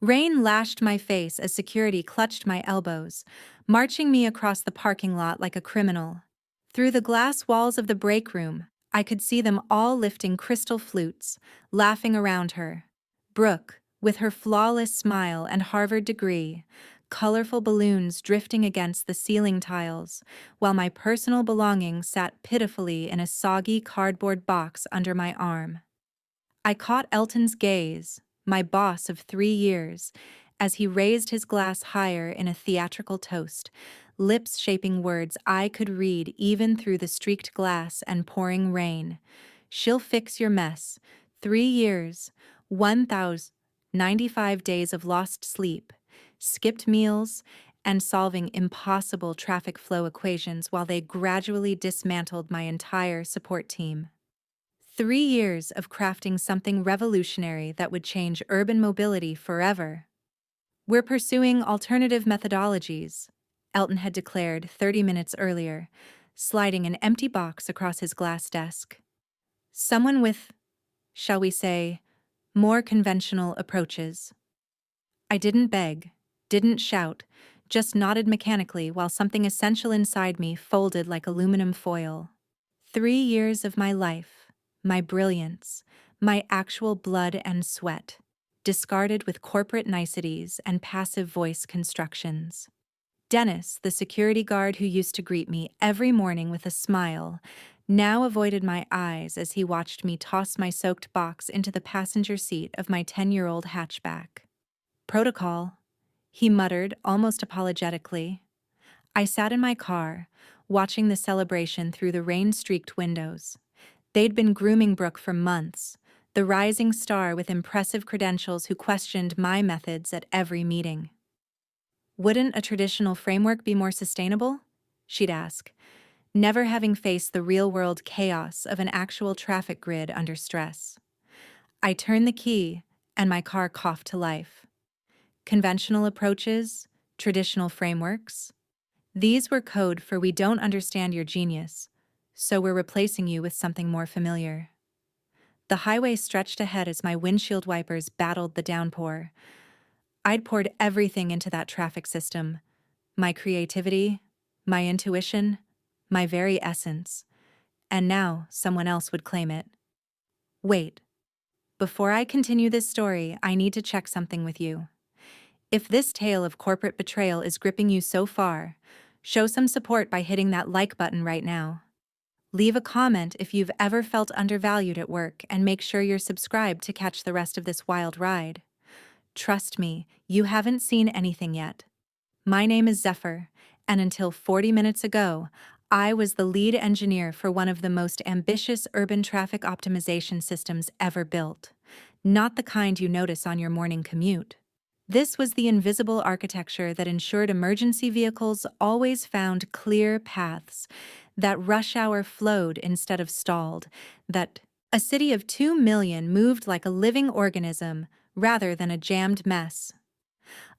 Rain lashed my face as security clutched my elbows, marching me across the parking lot like a criminal. Through the glass walls of the break room, I could see them all lifting crystal flutes, laughing around her. Brooke, with her flawless smile and Harvard degree, colorful balloons drifting against the ceiling tiles, while my personal belongings sat pitifully in a soggy cardboard box under my arm. I caught Elton's gaze, my boss of 3 years, as he raised his glass higher in a theatrical toast, lips shaping words I could read even through the streaked glass and pouring rain. She'll fix your mess. 3 years, 1,095 days of lost sleep, skipped meals, and solving impossible traffic flow equations while they gradually dismantled my entire support team. 3 years of crafting something revolutionary that would change urban mobility forever. We're pursuing alternative methodologies, Elton had declared 30 minutes earlier, sliding an empty box across his glass desk. Someone with, shall we say, more conventional approaches. I didn't beg, didn't shout, just nodded mechanically while something essential inside me folded like aluminum foil. 3 years of my life, my brilliance, my actual blood and sweat, discarded with corporate niceties and passive voice constructions. Dennis, the security guard who used to greet me every morning with a smile, now avoided my eyes as he watched me toss my soaked box into the passenger seat of my 10-year-old hatchback. Protocol, he muttered almost apologetically. I sat in my car, watching the celebration through the rain-streaked windows. They'd been grooming Brooke for months, the rising star with impressive credentials who questioned my methods at every meeting. Wouldn't a traditional framework be more sustainable? She'd ask, never having faced the real-world chaos of an actual traffic grid under stress. I turned the key, and my car coughed to life. Conventional approaches, traditional frameworks. These were code for we don't understand your genius, so we're replacing you with something more familiar. The highway stretched ahead as my windshield wipers battled the downpour. I'd poured everything into that traffic system, my creativity, my intuition, my very essence, and now someone else would claim it. Wait, before I continue this story, I need to check something with you. If this tale of corporate betrayal is gripping you so far, show some support by hitting that like button right now. Leave a comment if you've ever felt undervalued at work, and make sure you're subscribed to catch the rest of this wild ride. Trust me, you haven't seen anything yet. My name is Zephyr, and until 40 minutes ago, I was the lead engineer for one of the most ambitious urban traffic optimization systems ever built. Not the kind you notice on your morning commute. This was the invisible architecture that ensured emergency vehicles always found clear paths, that rush hour flowed instead of stalled, that a city of 2 million moved like a living organism rather than a jammed mess.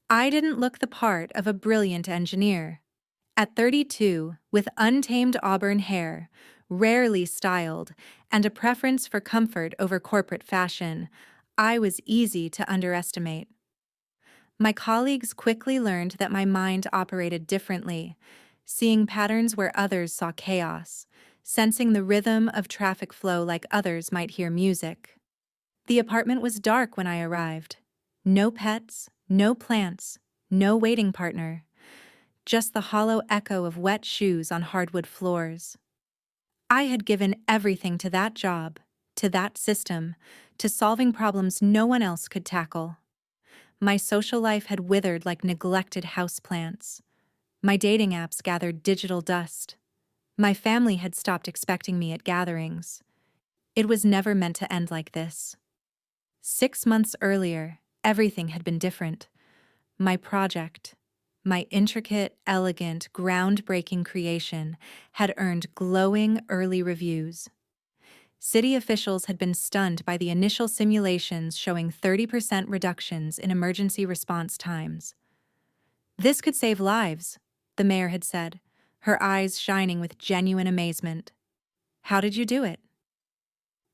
I didn't look the part of a brilliant engineer. At 32, with untamed auburn hair, rarely styled, and a preference for comfort over corporate fashion, I was easy to underestimate. My colleagues quickly learned that my mind operated differently, seeing patterns where others saw chaos, sensing the rhythm of traffic flow like others might hear music. The apartment was dark when I arrived. No pets, no plants, no waiting partner. Just the hollow echo of wet shoes on hardwood floors. I had given everything to that job, to that system, to solving problems no one else could tackle. My social life had withered like neglected houseplants. My dating apps gathered digital dust. My family had stopped expecting me at gatherings. It was never meant to end like this. 6 months earlier, everything had been different. My project, my intricate, elegant, groundbreaking creation, had earned glowing early reviews. City officials had been stunned by the initial simulations showing 30% reductions in emergency response times. This could save lives, the mayor had said, her eyes shining with genuine amazement. How did you do it?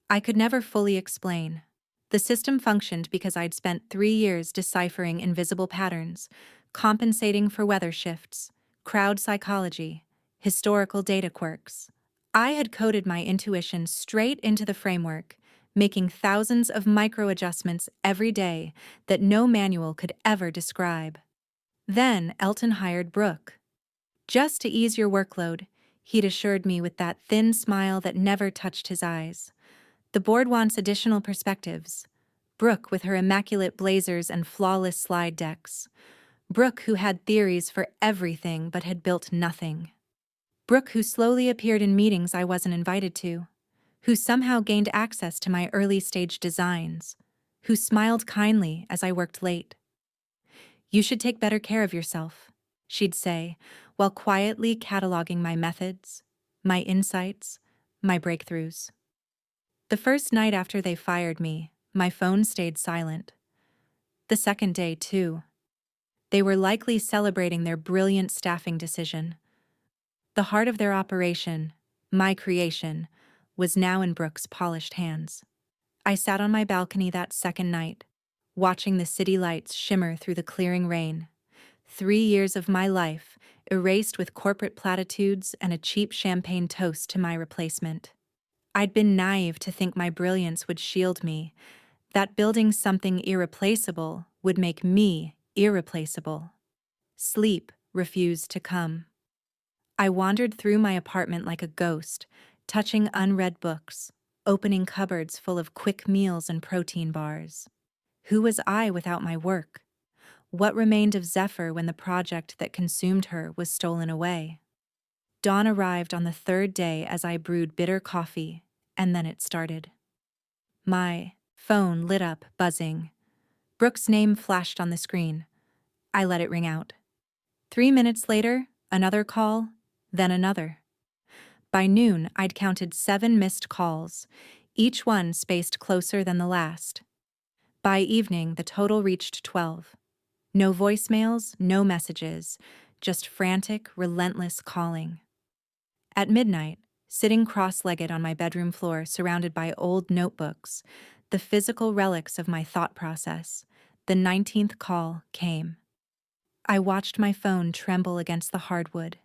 I could never fully explain. The system functioned because I'd spent 3 years deciphering invisible patterns, compensating for weather shifts, crowd psychology, historical data quirks. I had coded my intuition straight into the framework, making thousands of micro adjustments every day that no manual could ever describe. Then Elton hired Brooke. Just to ease your workload, he'd assured me with that thin smile that never touched his eyes. The board wants additional perspectives. Brooke with her immaculate blazers and flawless slide decks. Brooke who had theories for everything but had built nothing. Brooke who slowly appeared in meetings I wasn't invited to. Who somehow gained access to my early-stage designs. Who smiled kindly as I worked late. "You should take better care of yourself," she'd say, while quietly cataloging my methods, my insights, my breakthroughs. The first night after they fired me, my phone stayed silent. The second day, too. They were likely celebrating their brilliant staffing decision. The heart of their operation, my creation, was now in Brooke's polished hands. I sat on my balcony that second night, watching the city lights shimmer through the clearing rain. 3 years of my life, erased with corporate platitudes and a cheap champagne toast to my replacement. I'd been naive to think my brilliance would shield me, that building something irreplaceable would make me irreplaceable. Sleep refused to come. I wandered through my apartment like a ghost, touching unread books, opening cupboards full of quick meals and protein bars. Who was I without my work? What remained of Zephyr when the project that consumed her was stolen away? Dawn arrived on the third day as I brewed bitter coffee, and then it started. My phone lit up, buzzing. Brooke's name flashed on the screen. I let it ring out. 3 minutes later, another call, then another. By noon, I'd counted 7 missed calls, each one spaced closer than the last. By evening, the total reached 12. No voicemails, no messages, just frantic, relentless calling. At midnight, sitting cross-legged on my bedroom floor surrounded by old notebooks, the physical relics of my thought process, the 19th call came. I watched my phone tremble against the hardwood,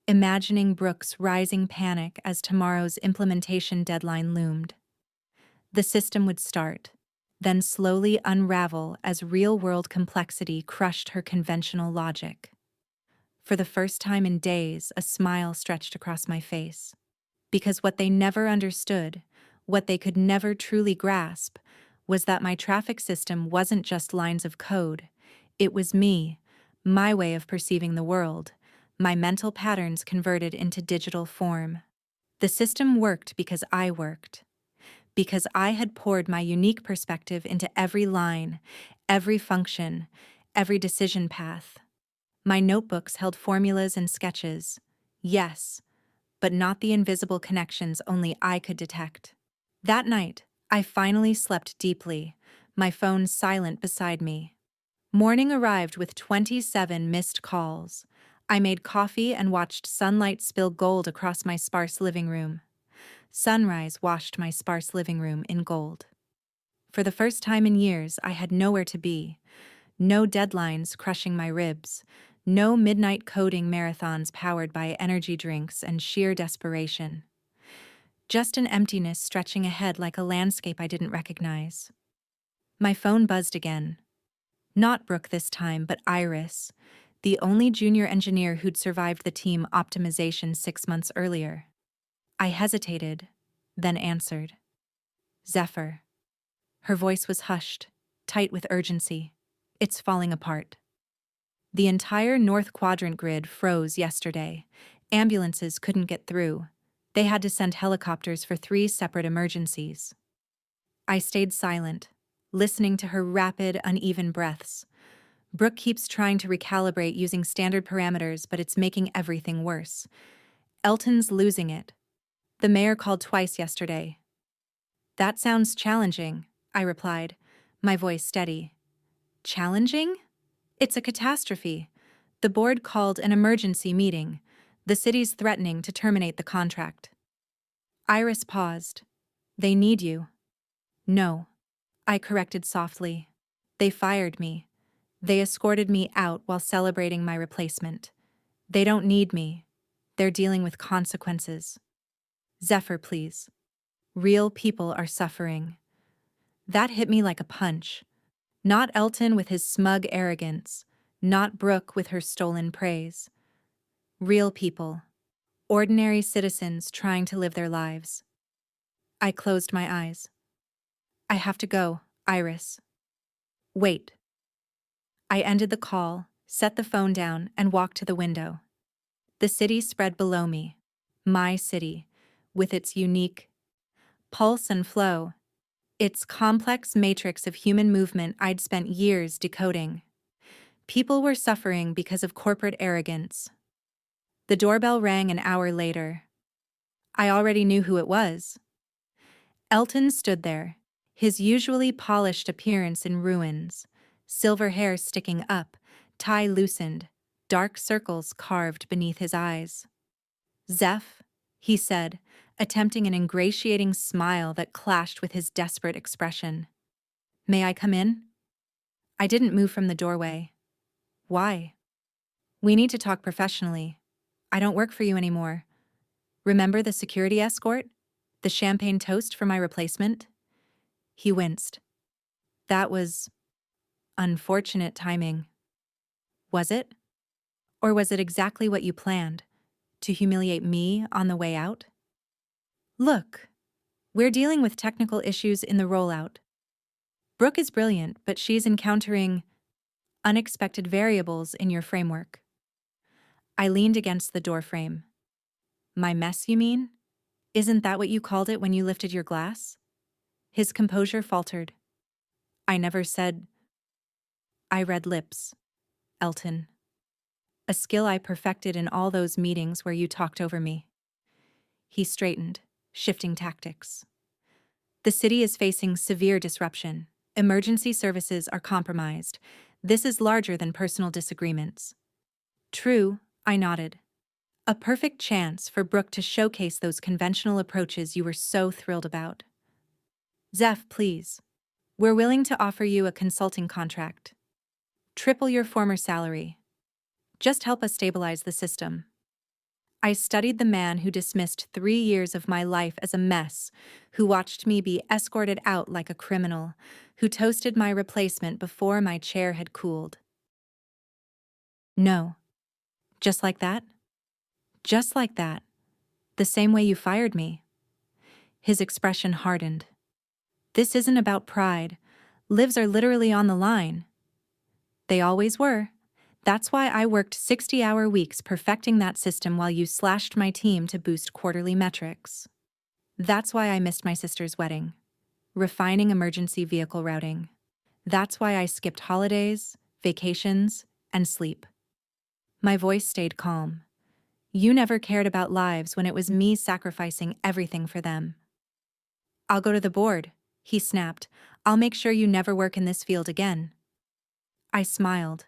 imagining Brooke's rising panic as tomorrow's implementation deadline loomed. The system would start, then slowly unravel as real-world complexity crushed her conventional logic. For the first time in days, a smile stretched across my face. Because what they never understood, what they could never truly grasp, was that my traffic system wasn't just lines of code. It was me, my way of perceiving the world, my mental patterns converted into digital form. The system worked because I worked. Because I had poured my unique perspective into every line, every function, every decision path. My notebooks held formulas and sketches. Yes, but not the invisible connections only I could detect. That night, I finally slept deeply, my phone silent beside me. Morning arrived with 27 missed calls. I made coffee and watched sunlight spill gold across my sparse living room. Sunrise washed my sparse living room in gold. For the first time in years, I had nowhere to be. No deadlines crushing my ribs. No midnight coding marathons powered by energy drinks and sheer desperation. Just an emptiness stretching ahead like a landscape I didn't recognize. My phone buzzed again. Not Brooke this time, but Iris, the only junior engineer who'd survived the team optimization 6 months earlier. I hesitated, then answered. Zephyr. Her voice was hushed, tight with urgency. It's falling apart. The entire North Quadrant grid froze yesterday. Ambulances couldn't get through. They had to send helicopters for 3 separate emergencies. I stayed silent, listening to her rapid, uneven breaths. Brooke keeps trying to recalibrate using standard parameters, but it's making everything worse. Elton's losing it. The mayor called twice yesterday. That sounds challenging, I replied, my voice steady. Challenging? It's a catastrophe. The board called an emergency meeting. The city's threatening to terminate the contract. Iris paused. They need you. No. I corrected softly. They fired me. They escorted me out while celebrating my replacement. They don't need me. They're dealing with consequences. Zephyr, please. Real people are suffering. That hit me like a punch. Not Elton with his smug arrogance. Not Brooke with her stolen praise. Real people. Ordinary citizens trying to live their lives. I closed my eyes. I have to go, Iris. Wait. I ended the call, set the phone down, and walked to the window. The city spread below me. My city, with its unique pulse and flow, its complex matrix of human movement I'd spent years decoding. People were suffering because of corporate arrogance. The doorbell rang an hour later. I already knew who it was. Elton stood there, his usually polished appearance in ruins, silver hair sticking up, tie loosened, dark circles carved beneath his eyes. "Zeph," he said, attempting an ingratiating smile that clashed with his desperate expression. "May I come in?" I didn't move from the doorway. "Why?" "We need to talk professionally. I don't work for you anymore. Remember the security escort? The champagne toast for my replacement?" He winced. "That was unfortunate timing." "Was it? Or was it exactly what you planned? To humiliate me on the way out?" "Look, we're dealing with technical issues in the rollout. Brooke is brilliant, but she's encountering unexpected variables in your framework." I leaned against the doorframe. "My mess, you mean? Isn't that what you called it when you lifted your glass?" His composure faltered. "I never said—" I read lips. "Elton. A skill I perfected in all those meetings where you talked over me." He straightened, shifting tactics. "The city is facing severe disruption. Emergency services are compromised. This is larger than personal disagreements." "True," I nodded. "A perfect chance for Brooke to showcase those conventional approaches you were so thrilled about." "Zeph, please. We're willing to offer you a consulting contract. Triple your former salary. Just help us stabilize the system." I studied the man who dismissed 3 years of my life as a mess, who watched me be escorted out like a criminal, who toasted my replacement before my chair had cooled. "No. Just like that? Just like that. The same way you fired me." His expression hardened. "This isn't about pride. Lives are literally on the line." "They always were. That's why I worked 60-hour weeks perfecting that system while you slashed my team to boost quarterly metrics. That's why I missed my sister's wedding. Refining emergency vehicle routing. That's why I skipped holidays, vacations, and sleep." My voice stayed calm. "You never cared about lives when it was me sacrificing everything for them." "I'll go to the board," he snapped. "I'll make sure you never work in this field again." I smiled.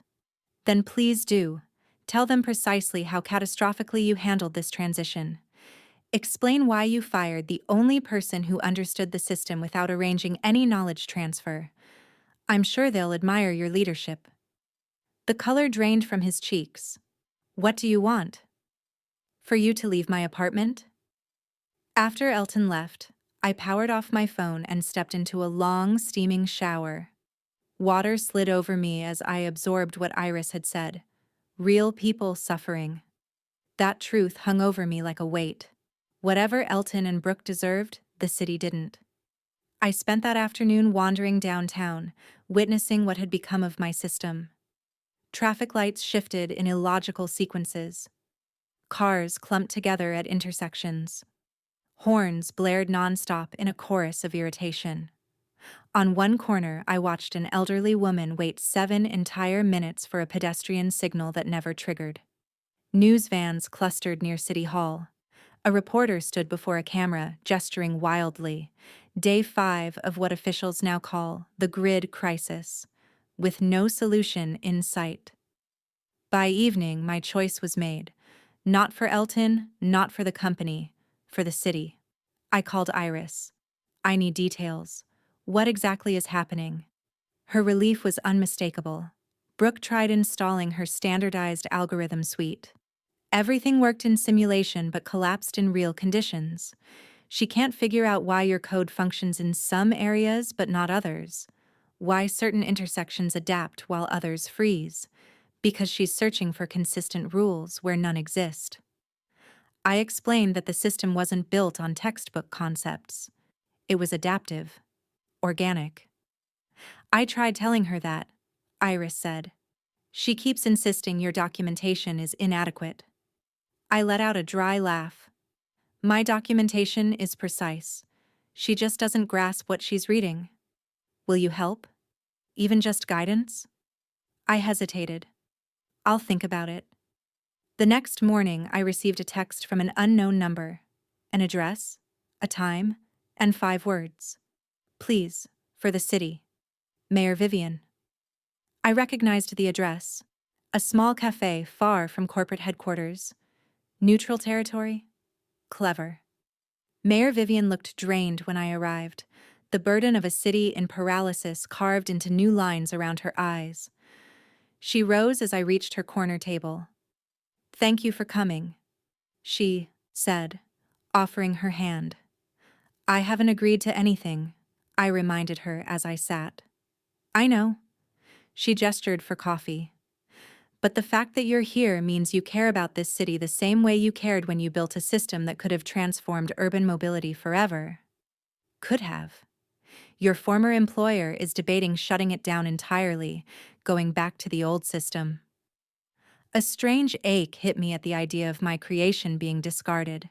"Then please do. Tell them precisely how catastrophically you handled this transition. Explain why you fired the only person who understood the system without arranging any knowledge transfer. I'm sure they'll admire your leadership." The color drained from his cheeks. "What do you want? For you to leave my apartment?" After Elton left, I powered off my phone and stepped into a long, steaming shower. Water slid over me as I absorbed what Iris had said. Real people suffering. That truth hung over me like a weight. Whatever Elton and Brooke deserved, the city didn't. I spent that afternoon wandering downtown, witnessing what had become of my system. Traffic lights shifted in illogical sequences. Cars clumped together at intersections. Horns blared nonstop in a chorus of irritation. On one corner, I watched an elderly woman wait 7 entire minutes for a pedestrian signal that never triggered. News vans clustered near City Hall. A reporter stood before a camera, gesturing wildly. Day 5 of what officials now call the grid crisis, with no solution in sight. By evening, my choice was made. Not for Elton, not for the company, for the city. I called Iris. "I need details. What exactly is happening? Her relief was unmistakable. Brooke tried installing her standardized algorithm suite. Everything worked in simulation but collapsed in real conditions. She can't figure out why your code functions in some areas but not others. Why certain intersections adapt while others freeze. Because she's searching for consistent rules where none exist. I explained that the system wasn't built on textbook concepts. It was adaptive, organic. I tried telling her that, Iris said. She keeps insisting your documentation is inadequate. I let out a dry laugh. My documentation is precise. She just doesn't grasp what she's reading. Will you help? Even just guidance? I hesitated. I'll think about it. The next morning, I received a text from an unknown number, an address, a time, and 5 words. Please, for the city. Mayor Vivian. I recognized the address. A small cafe far from corporate headquarters. Neutral territory? Clever. Mayor Vivian looked drained when I arrived, the burden of a city in paralysis carved into new lines around her eyes. She rose as I reached her corner table. Thank you for coming, she said, offering her hand. I haven't agreed to anything, I reminded her as I sat. I know. She gestured for coffee. But the fact that you're here means you care about this city the same way you cared when you built a system that could have transformed urban mobility forever. Could have. Your former employer is debating shutting it down entirely, going back to the old system. A strange ache hit me at the idea of my creation being discarded.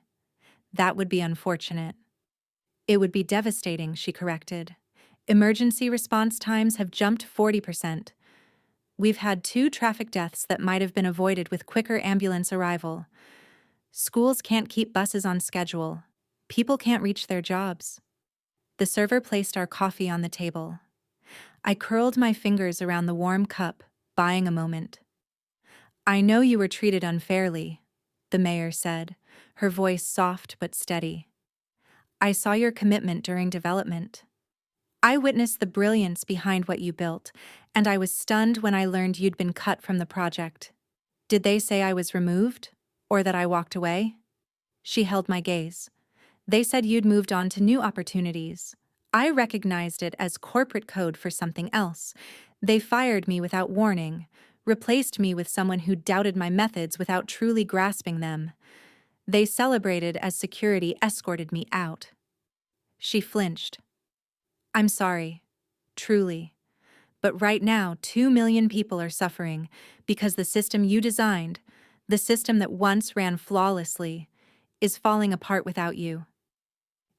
That would be unfortunate. It would be devastating, she corrected. Emergency response times have jumped 40%. We've had 2 traffic deaths that might have been avoided with quicker ambulance arrival. Schools can't keep buses on schedule. People can't reach their jobs. The server placed our coffee on the table. I curled my fingers around the warm cup, buying a moment. I know you were treated unfairly, the mayor said, her voice soft but steady. I saw your commitment during development. I witnessed the brilliance behind what you built, and I was stunned when I learned you'd been cut from the project. Did they say I was removed? Or that I walked away? She held my gaze. They said you'd moved on to new opportunities. I recognized it as corporate code for something else. They fired me without warning, replaced me with someone who doubted my methods without truly grasping them. They celebrated as security escorted me out. She flinched. I'm sorry. Truly. But right now, 2 million people are suffering because the system you designed, the system that once ran flawlessly, is falling apart without you.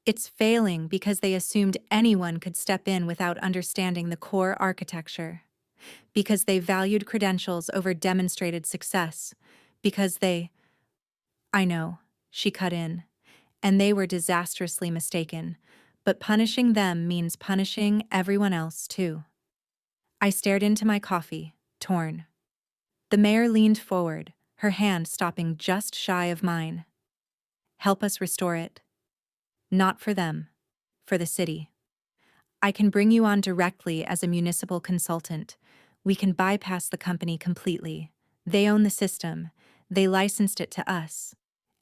It's failing because they assumed anyone could step in without understanding the core architecture. Because they valued credentials over demonstrated success. Because I know, she cut in, and they were disastrously mistaken, but punishing them means punishing everyone else too. I stared into my coffee, torn. The mayor leaned forward, her hand stopping just shy of mine. Help us restore it. Not for them, for the city. I can bring you on directly as a municipal consultant. We can bypass the company completely. They own the system. They licensed it to us.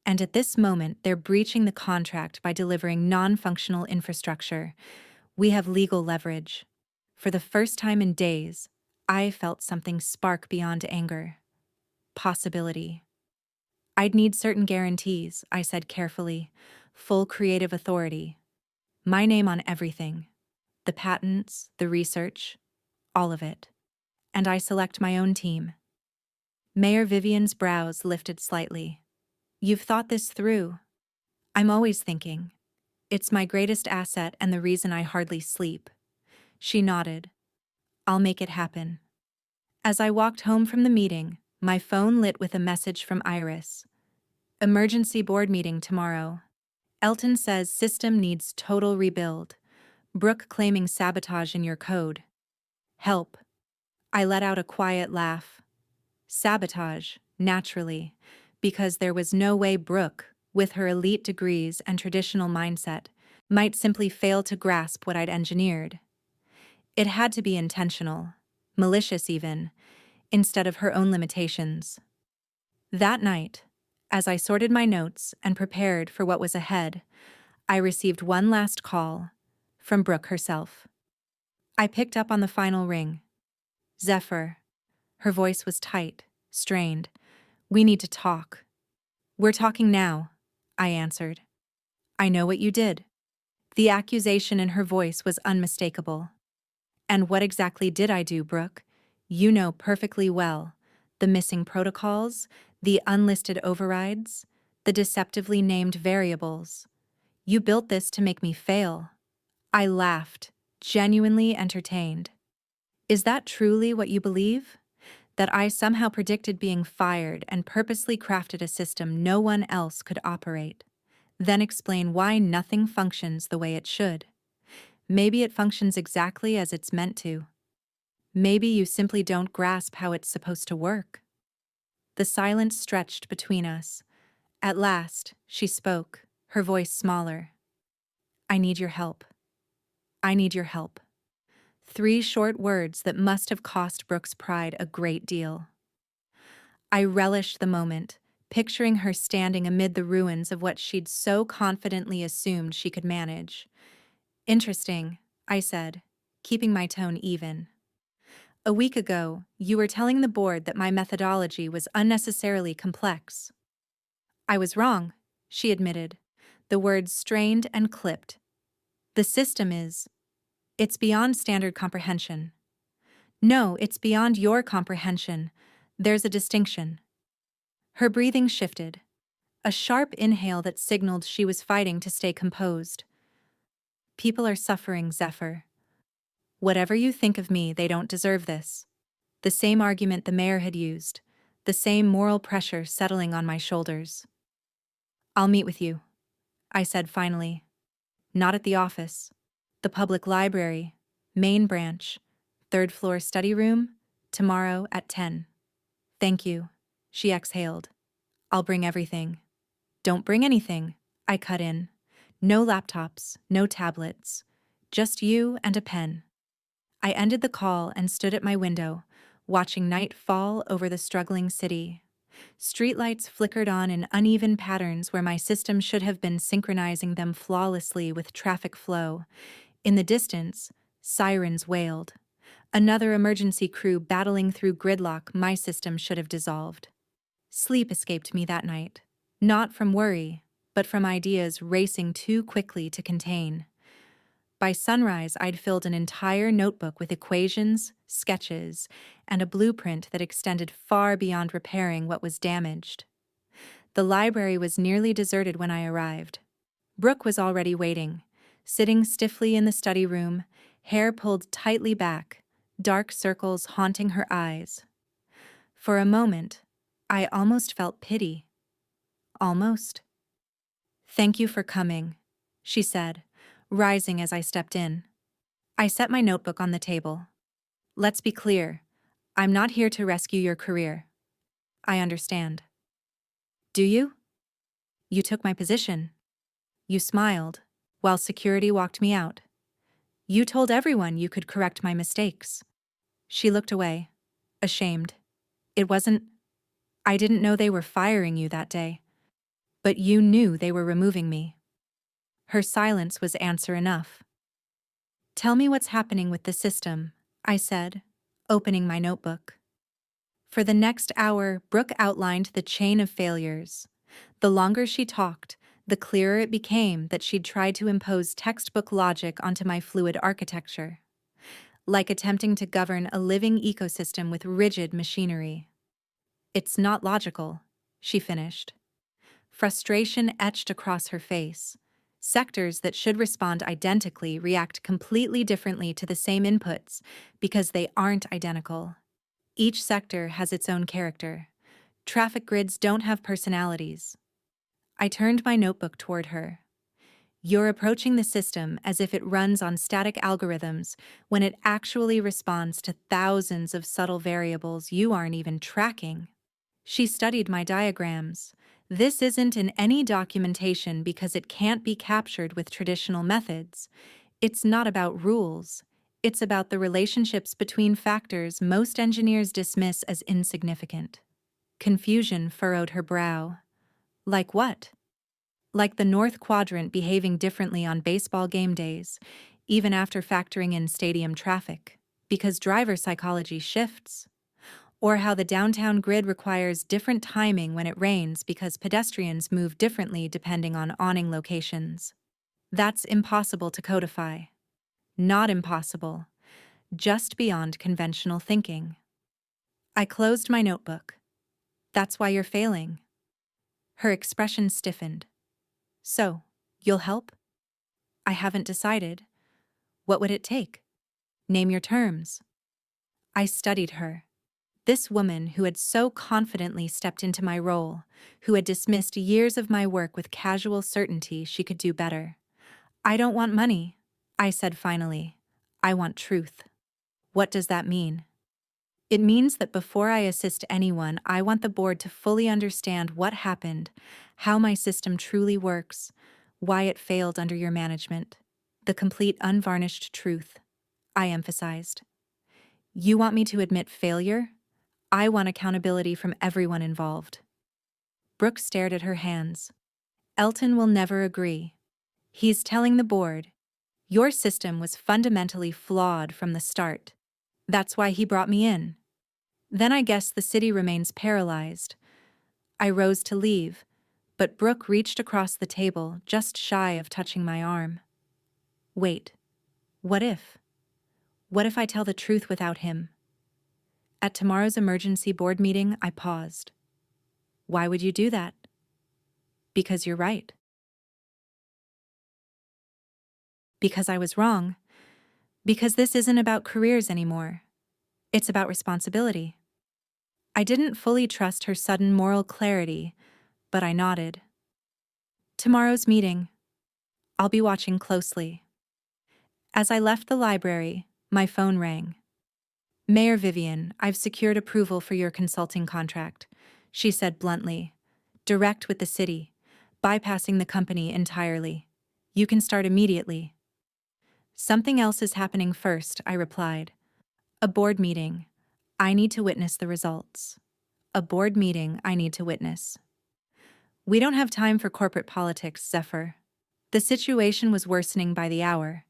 And at this moment, they're breaching the contract by delivering non-functional infrastructure. We have legal leverage. For the first time in days, I felt something spark beyond anger. Possibility. I'd need certain guarantees, I said carefully. Full creative authority. My name on everything. The patents, the research, all of it. And I select my own team. Mayor Vivian's brows lifted slightly. You've thought this through. I'm always thinking. It's my greatest asset and the reason I hardly sleep. She nodded. I'll make it happen. As I walked home from the meeting, my phone lit with a message from Iris. Emergency board meeting tomorrow. Elton says system needs total rebuild. Brooke claiming sabotage in your code. Help. I let out a quiet laugh. Sabotage, naturally, because there was no way Brooke, with her elite degrees and traditional mindset, might simply fail to grasp what I'd engineered. It had to be intentional, malicious even, instead of her own limitations. That night, as I sorted my notes and prepared for what was ahead, I received one last call from Brooke herself. I picked up on the final ring. Zephyr. Her voice was tight, strained. "We need to talk." "We're talking now," I answered. "I know what you did." The accusation in her voice was unmistakable. "And what exactly did I do, Brooke? You know perfectly well. The missing protocols, the unlisted overrides, the deceptively named variables. You built this to make me fail." I laughed, genuinely entertained. "Is that truly what you believe? That I somehow predicted being fired and purposely crafted a system no one else could operate? Then explain why nothing functions the way it should. Maybe it functions exactly as it's meant to. Maybe you simply don't grasp how it's supposed to work." The silence stretched between us. At last, she spoke, her voice smaller. "I need your help. I need your help." 3 short words that must have cost Brooke's pride a great deal. I relished the moment, picturing her standing amid the ruins of what she'd so confidently assumed she could manage. "Interesting," I said, keeping my tone even. "A week ago, you were telling the board that my methodology was unnecessarily complex." "I was wrong," she admitted, the words strained and clipped. "The system is. It's beyond standard comprehension." "No, it's beyond your comprehension. There's a distinction." Her breathing shifted, a sharp inhale that signaled she was fighting to stay composed. "People are suffering, Zephyr. Whatever you think of me, they don't deserve this." The same argument the mayor had used, the same moral pressure settling on my shoulders. "I'll meet with you," I said finally. "Not at the office. The public library, main branch, 3rd floor study room, tomorrow at 10. "Thank you," she exhaled. "I'll bring everything." "Don't bring anything," I cut in. "No laptops, no tablets. Just you and a pen." I ended the call and stood at my window, watching night fall over the struggling city. Streetlights flickered on in uneven patterns where my system should have been synchronizing them flawlessly with traffic flow. In the distance, sirens wailed. Another emergency crew battling through gridlock my system should have dissolved. Sleep escaped me that night, not from worry, but from ideas racing too quickly to contain. By sunrise, I'd filled an entire notebook with equations, sketches, and a blueprint that extended far beyond repairing what was damaged. The library was nearly deserted when I arrived. Brooke was already waiting, sitting stiffly in the study room, hair pulled tightly back, dark circles haunting her eyes. For a moment, I almost felt pity. Almost. "Thank you for coming," she said, rising as I stepped in. I set my notebook on the table. "Let's be clear. I'm not here to rescue your career." "I understand." "Do you? You took my position." You smiled, while security walked me out. "You told everyone you could correct my mistakes." She looked away, ashamed. "It wasn't. I didn't know they were firing you that day. But you knew they were removing me." Her silence was answer enough. "Tell me what's happening with the system," I said, opening my notebook. For the next hour, Brooke outlined the chain of failures. The longer she talked, the clearer it became that she'd tried to impose textbook logic onto my fluid architecture. Like attempting to govern a living ecosystem with rigid machinery. "It's not logical," she finished. Frustration etched across her face. Sectors that should respond identically react completely differently to the same inputs because they aren't identical. Each sector has its own character. Traffic grids don't have personalities. I turned my notebook toward her. "You're approaching the system as if it runs on static algorithms when it actually responds to thousands of subtle variables you aren't even tracking." She studied my diagrams. "This isn't in any documentation because it can't be captured with traditional methods. It's not about rules. It's about the relationships between factors most engineers dismiss as insignificant. Confusion furrowed her brow. Like what? Like the North Quadrant behaving differently on baseball game days, even after factoring in stadium traffic, because driver psychology shifts. Or how the downtown grid requires different timing when it rains because pedestrians move differently depending on awning locations. That's impossible to codify. Not impossible, just beyond conventional thinking. I closed my notebook. That's why you're failing. Her expression stiffened. So, you'll help? I haven't decided. What would it take? Name your terms. I studied her. This woman who had so confidently stepped into my role, who had dismissed years of my work with casual certainty she could do better. I don't want money, I said finally. I want truth. What does that mean? It means that before I assist anyone, I want the board to fully understand what happened, how my system truly works, why it failed under your management. The complete unvarnished truth, I emphasized. You want me to admit failure? I want accountability from everyone involved. Brooke stared at her hands. Elton will never agree. He's telling the board, your system was fundamentally flawed from the start. That's why he brought me in. Then I guess the city remains paralyzed. I rose to leave, but Brooke reached across the table just shy of touching my arm. Wait, what if? What if I tell the truth without him? At tomorrow's emergency board meeting, I paused. Why would you do that? Because you're right. Because I was wrong. Because this isn't about careers anymore. It's about responsibility. I didn't fully trust her sudden moral clarity, but I nodded. Tomorrow's meeting. I'll be watching closely. As I left the library, my phone rang. Mayor Vivian, I've secured approval for your consulting contract, she said bluntly. Direct with the city, bypassing the company entirely. You can start immediately. Something else is happening first, I replied. A board meeting. I need to witness the results. A board meeting I need to witness. We don't have time for corporate politics, Zephyr. The situation was worsening by the hour.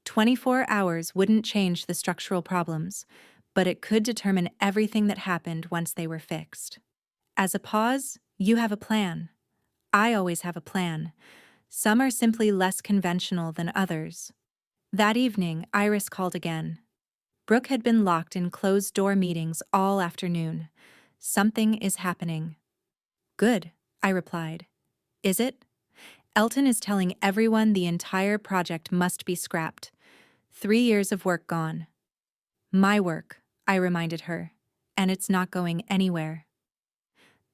24 hours wouldn't change the structural problems, but it could determine everything that happened once they were fixed. As a pause, you have a plan. I always have a plan. Some are simply less conventional than others. That evening, Iris called again. Brooke had been locked in closed-door meetings all afternoon. Something is happening. Good, I replied. Is it? Elton is telling everyone the entire project must be scrapped. 3 years of work gone. My work, I reminded her, and it's not going anywhere.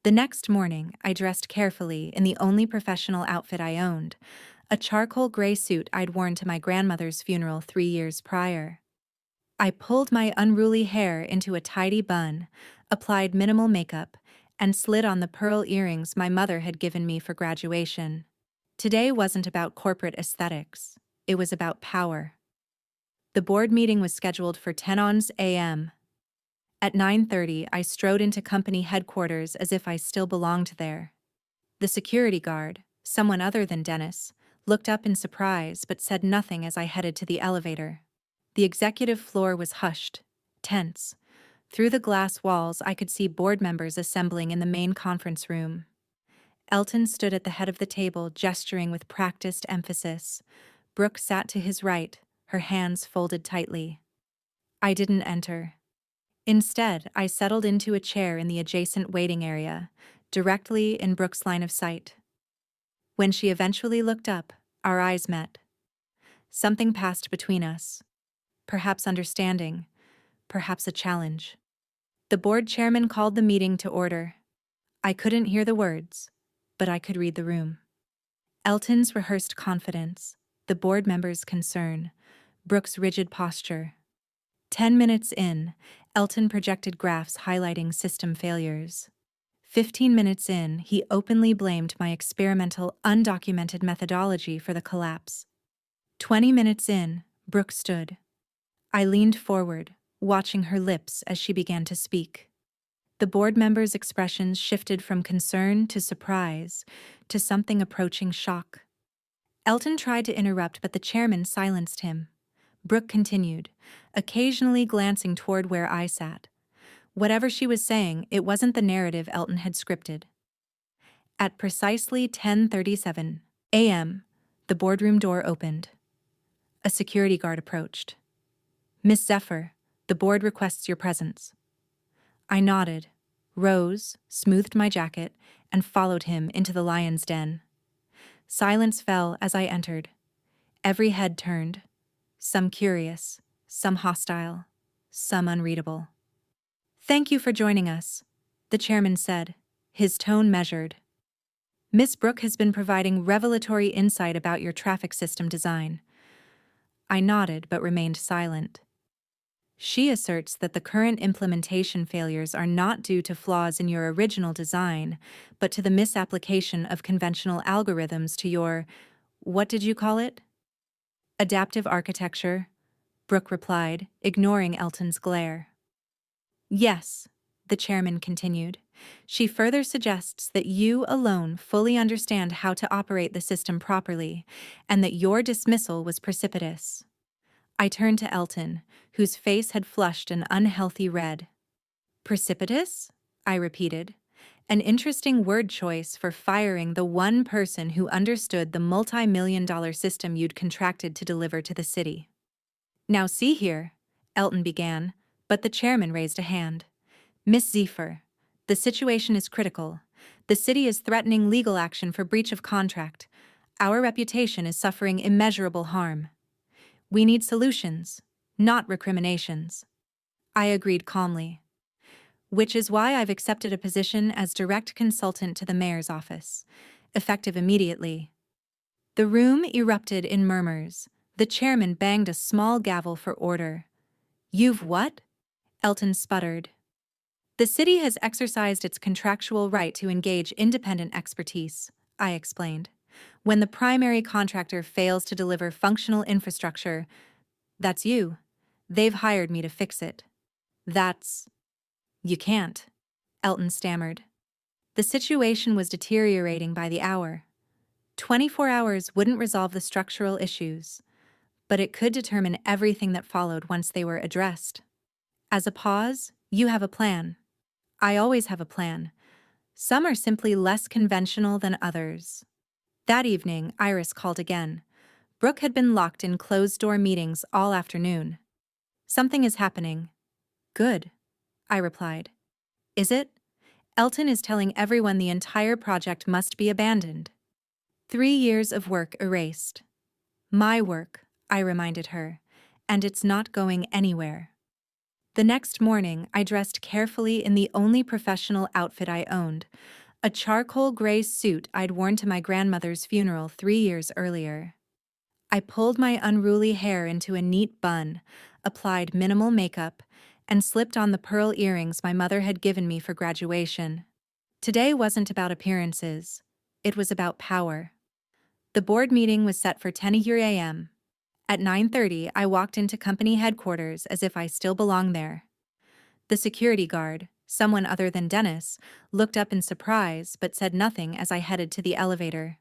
The next morning, I dressed carefully in the only professional outfit I owned, a charcoal gray suit I'd worn to my grandmother's funeral 3 years prior. I pulled my unruly hair into a tidy bun, applied minimal makeup, and slid on the pearl earrings my mother had given me for graduation. Today wasn't about corporate aesthetics. It was about power. The board meeting was scheduled for 10 a.m. At 9:30, I strode into company headquarters as if I still belonged there. The security guard, someone other than Dennis, looked up in surprise but said nothing as I headed to the elevator. The executive floor was hushed, tense. Through the glass walls, I could see board members assembling in the main conference room. Elton stood at the head of the table, gesturing with practiced emphasis. Brooke sat to his right, her hands folded tightly. I didn't enter. Instead, I settled into a chair in the adjacent waiting area, directly in Brooke's line of sight. When she eventually looked up, our eyes met. Something passed between us. Perhaps understanding, perhaps a challenge. The board chairman called the meeting to order. I couldn't hear the words, but I could read the room. Elton's rehearsed confidence, the board members' concern, Brooke's rigid posture. 10 minutes in, Elton projected graphs highlighting system failures. 15 minutes in, he openly blamed my experimental, undocumented methodology for the collapse. 20 minutes in, Brooke stood. I leaned forward, watching her lips as she began to speak. The board members' expressions shifted from concern to surprise to something approaching shock. Elton tried to interrupt, but the chairman silenced him. Brooke continued, occasionally glancing toward where I sat. Whatever she was saying, it wasn't the narrative Elton had scripted. At precisely 10:37 a.m., the boardroom door opened. A security guard approached. "Miss Zephyr, the board requests your presence." I nodded, rose, smoothed my jacket, and followed him into the lion's den. Silence fell as I entered. Every head turned, some curious, some hostile, some unreadable. "Thank you for joining us," the chairman said, his tone measured. "Miss Brooke has been providing revelatory insight about your traffic system design." I nodded but remained silent. "She asserts that the current implementation failures are not due to flaws in your original design, but to the misapplication of conventional algorithms to your, what did you call it? Adaptive architecture," Brooke replied, ignoring Elton's glare. "Yes," the chairman continued. "She further suggests that you alone fully understand how to operate the system properly, and that your dismissal was precipitous." I turned to Elton, whose face had flushed an unhealthy red. "Precipitous?" I repeated. An interesting word choice for firing the one person who understood the multi-million-dollar system you'd contracted to deliver to the city. "Now see here," Elton began, but the chairman raised a hand. "Miss Zephyr, the situation is critical. The city is threatening legal action for breach of contract. Our reputation is suffering immeasurable harm. We need solutions, not recriminations." I agreed calmly. "Which is why I've accepted a position as direct consultant to the mayor's office, effective immediately." The room erupted in murmurs. The chairman banged a small gavel for order. "You've what?" Elton sputtered. "The city has exercised its contractual right to engage independent expertise," I explained. "When the primary contractor fails to deliver functional infrastructure, that's you. They've hired me to fix it." "That's—" "You can't," Elton stammered. The situation was deteriorating by the hour. 24 hours wouldn't resolve the structural issues, but it could determine everything that followed once they were addressed. As a pause, "You have a plan." "I always have a plan. Some are simply less conventional than others." That evening, Iris called again. Brooke had been locked in closed-door meetings all afternoon. "Something is happening." "Good," I replied. "Is it?" "Elton is telling everyone the entire project must be abandoned." 3 years of work erased. "My work," I reminded her, "and it's not going anywhere." The next morning, I dressed carefully in the only professional outfit I owned, a charcoal gray suit I'd worn to my grandmother's funeral 3 years earlier. I pulled my unruly hair into a neat bun, applied minimal makeup, and slipped on the pearl earrings my mother had given me for graduation. Today wasn't about appearances. It was about power. The board meeting was set for 10 a.m. At 9:30, I walked into company headquarters as if I still belonged there. The security guard, someone other than Dennis, looked up in surprise but said nothing as I headed to the elevator.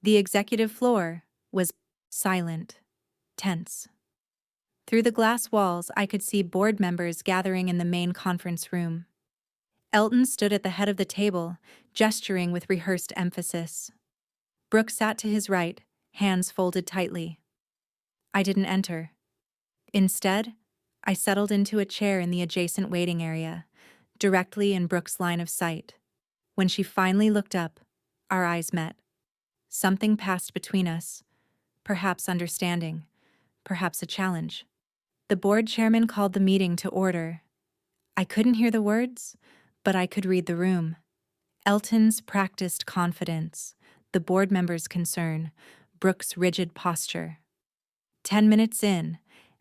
The executive floor was silent, tense. Through the glass walls, I could see board members gathering in the main conference room. Elton stood at the head of the table, gesturing with rehearsed emphasis. Brooke sat to his right, hands folded tightly. I didn't enter. Instead, I settled into a chair in the adjacent waiting area, directly in Brooke's line of sight. When she finally looked up, our eyes met. Something passed between us, perhaps understanding, perhaps a challenge. The board chairman called the meeting to order. I couldn't hear the words, but I could read the room. Elton's practiced confidence, the board member's concern, Brooke's rigid posture. 10 minutes in,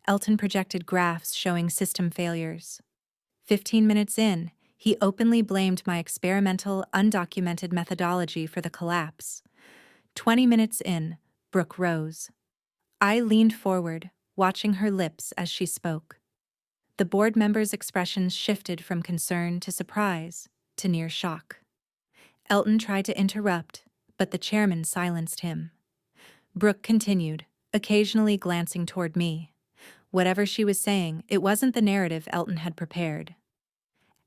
Elton projected graphs showing system failures. 15 minutes in, he openly blamed my experimental, undocumented methodology for the collapse. 20 minutes in, Brooke rose. I leaned forward, watching her lips as she spoke. The board members' expressions shifted from concern to surprise to near shock. Elton tried to interrupt, but the chairman silenced him. Brooke continued, occasionally glancing toward me. Whatever she was saying, it wasn't the narrative Elton had prepared.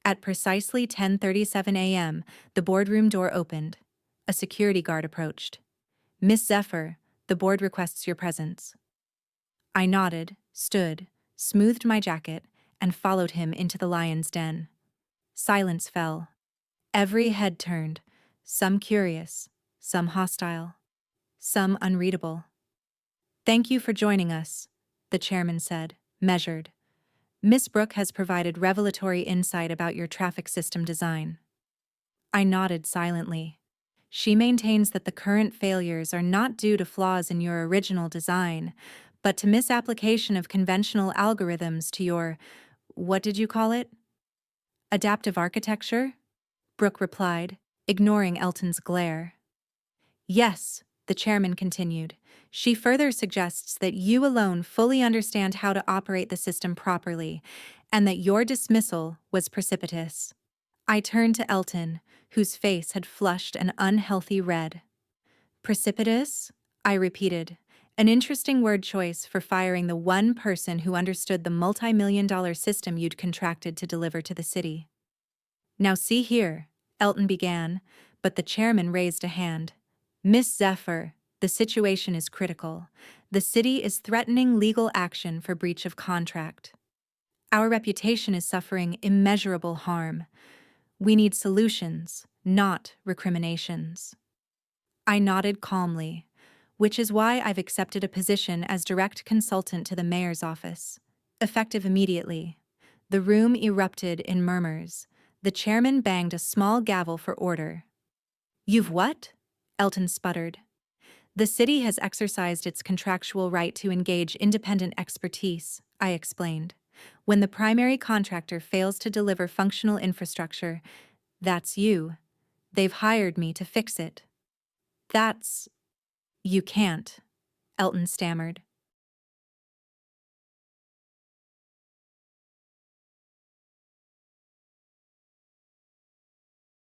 At precisely 10:37 a.m., the boardroom door opened. A security guard approached. "Miss Zephyr, the board requests your presence." I nodded, stood, smoothed my jacket, and followed him into the lion's den. Silence fell. Every head turned, some curious, some hostile, some unreadable. "Thank you for joining us," the chairman said, measured. "Miss Brooke has provided revelatory insight about your traffic system design." I nodded silently. She maintains that the current failures are not due to flaws in your original design, but to misapplication of conventional algorithms to your, what did you call it? Adaptive architecture? Brooke replied, ignoring Elton's glare. "Yes," the chairman continued. "She further suggests that you alone fully understand how to operate the system properly, and that your dismissal was precipitous." I turned to Elton, whose face had flushed an unhealthy red. "Precipitous?" I repeated, an interesting word choice for firing the one person who understood the multi-million-dollar system you'd contracted to deliver to the city. "Now see here," Elton began, but the chairman raised a hand. "Miss Zephyr, the situation is critical. The city is threatening legal action for breach of contract. Our reputation is suffering immeasurable harm. We need solutions, not recriminations." I nodded calmly, which is why I've accepted a position as direct consultant to the mayor's office. Effective immediately. The room erupted in murmurs. The chairman banged a small gavel for order. "You've what?" Elton sputtered. "The city has exercised its contractual right to engage independent expertise," I explained. "When the primary contractor fails to deliver functional infrastructure, that's you. They've hired me to fix it." "That's—" "You can't," Elton stammered.